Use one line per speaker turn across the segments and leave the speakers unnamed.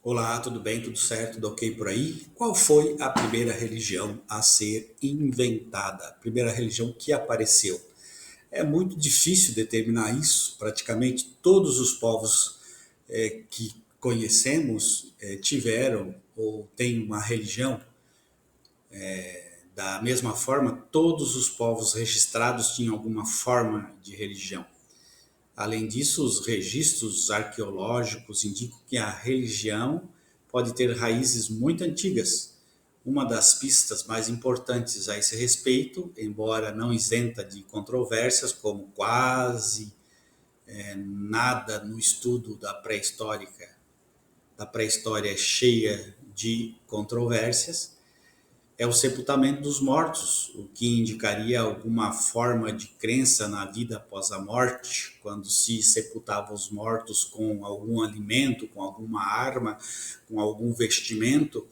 Olá, tudo bem? Tudo certo? Tudo ok por aí? Qual foi a primeira religião a ser inventada? A primeira religião que apareceu? É muito difícil determinar isso. Praticamente todos os povos que conhecemos tiveram ou têm uma religião. Da mesma forma, todos os povos registrados tinham alguma forma de religião. Além disso, os registros arqueológicos indicam que a religião pode ter raízes muito antigas. Uma das pistas mais importantes a esse respeito, embora não isenta de controvérsias, como quase nada no estudo da pré-história é cheia de controvérsias, é o sepultamento dos mortos, o que indicaria alguma forma de crença na vida após a morte, quando se sepultava os mortos com algum alimento, com alguma arma, com algum vestimento,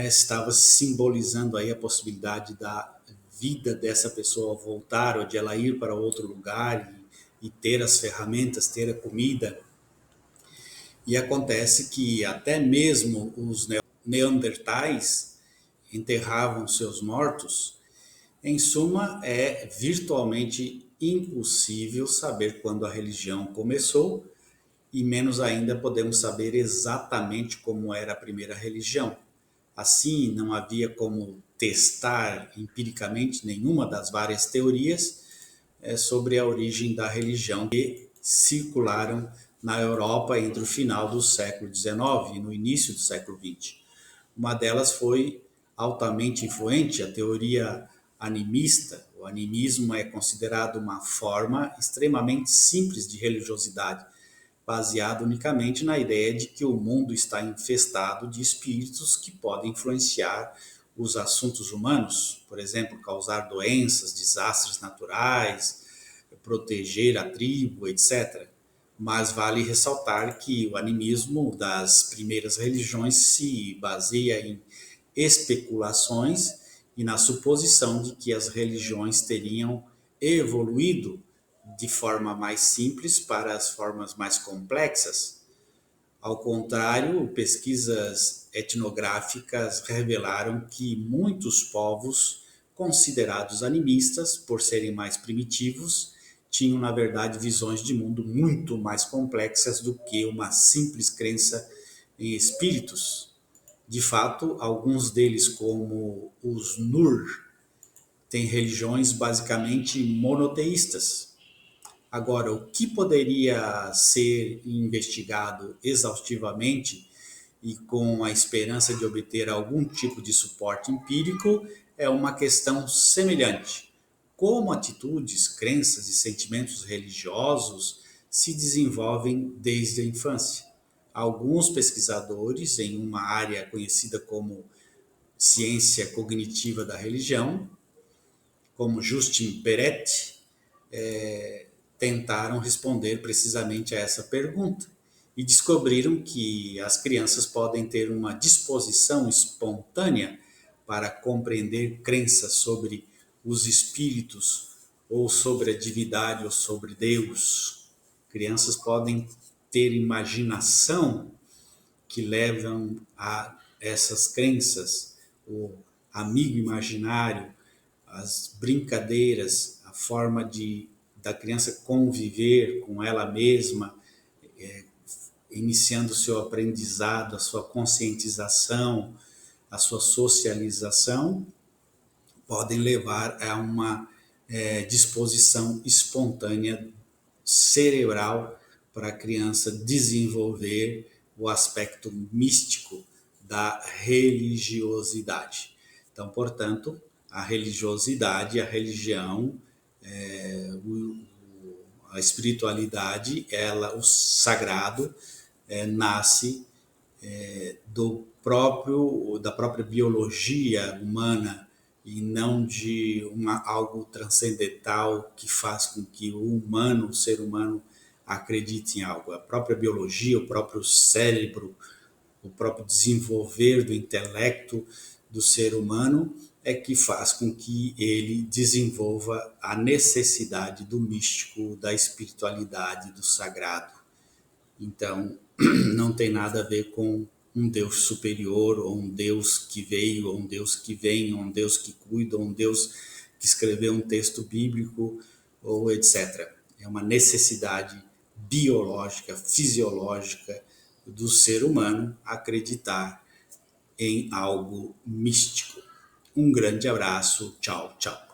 estava simbolizando aí a possibilidade da vida dessa pessoa voltar ou de ela ir para outro lugar e ter as ferramentas, ter a comida. E acontece que até mesmo os neandertais enterravam seus mortos. Em suma, é virtualmente impossível saber quando a religião começou e menos ainda podemos saber exatamente como era a primeira religião. Assim, não havia como testar empiricamente nenhuma das várias teorias sobre a origem da religião que circularam na Europa entre o final do século XIX e no início do século XX. Uma delas foi altamente influente, a teoria animista. O animismo é considerado uma forma extremamente simples de religiosidade, baseada unicamente na ideia de que o mundo está infestado de espíritos que podem influenciar os assuntos humanos, por exemplo, causar doenças, desastres naturais, proteger a tribo, etc. Mas vale ressaltar que o animismo das primeiras religiões se baseia em especulações e na suposição de que as religiões teriam evoluído de forma mais simples para as formas mais complexas. Ao contrário, pesquisas etnográficas revelaram que muitos povos considerados animistas, por serem mais primitivos, tinham, na verdade, visões de mundo muito mais complexas do que uma simples crença em espíritos. De fato, alguns deles, como os Nur, têm religiões basicamente monoteístas. Agora, o que poderia ser investigado exaustivamente e com a esperança de obter algum tipo de suporte empírico é uma questão semelhante. Como atitudes, crenças e sentimentos religiosos se desenvolvem desde a infância? Alguns pesquisadores, em uma área conhecida como ciência cognitiva da religião, como Justin Peretti, tentaram responder precisamente a essa pergunta e descobriram que as crianças podem ter uma disposição espontânea para compreender crenças sobre os espíritos ou sobre a divindade ou sobre Deus. Crianças podem ter imaginação que levam a essas crenças, o amigo imaginário, as brincadeiras, a forma de da criança conviver com ela mesma, iniciando o seu aprendizado, a sua conscientização, a sua socialização, podem levar a uma disposição espontânea cerebral para a criança desenvolver o aspecto místico da religiosidade. Então, portanto, a religiosidade, a religião, a espiritualidade, ela, o sagrado, nasce da própria biologia humana e não de algo transcendental que faz com que o ser humano, acredite em algo. A própria biologia, o próprio cérebro, o próprio desenvolver do intelecto do ser humano é que faz com que ele desenvolva a necessidade do místico, da espiritualidade, do sagrado. Então, não tem nada a ver com um Deus superior, ou um Deus que veio, ou um Deus que vem, ou um Deus que cuida, ou um Deus que escreveu um texto bíblico, ou etc. É uma necessidade biológica, fisiológica do ser humano acreditar em algo místico. Um grande abraço, tchau, tchau.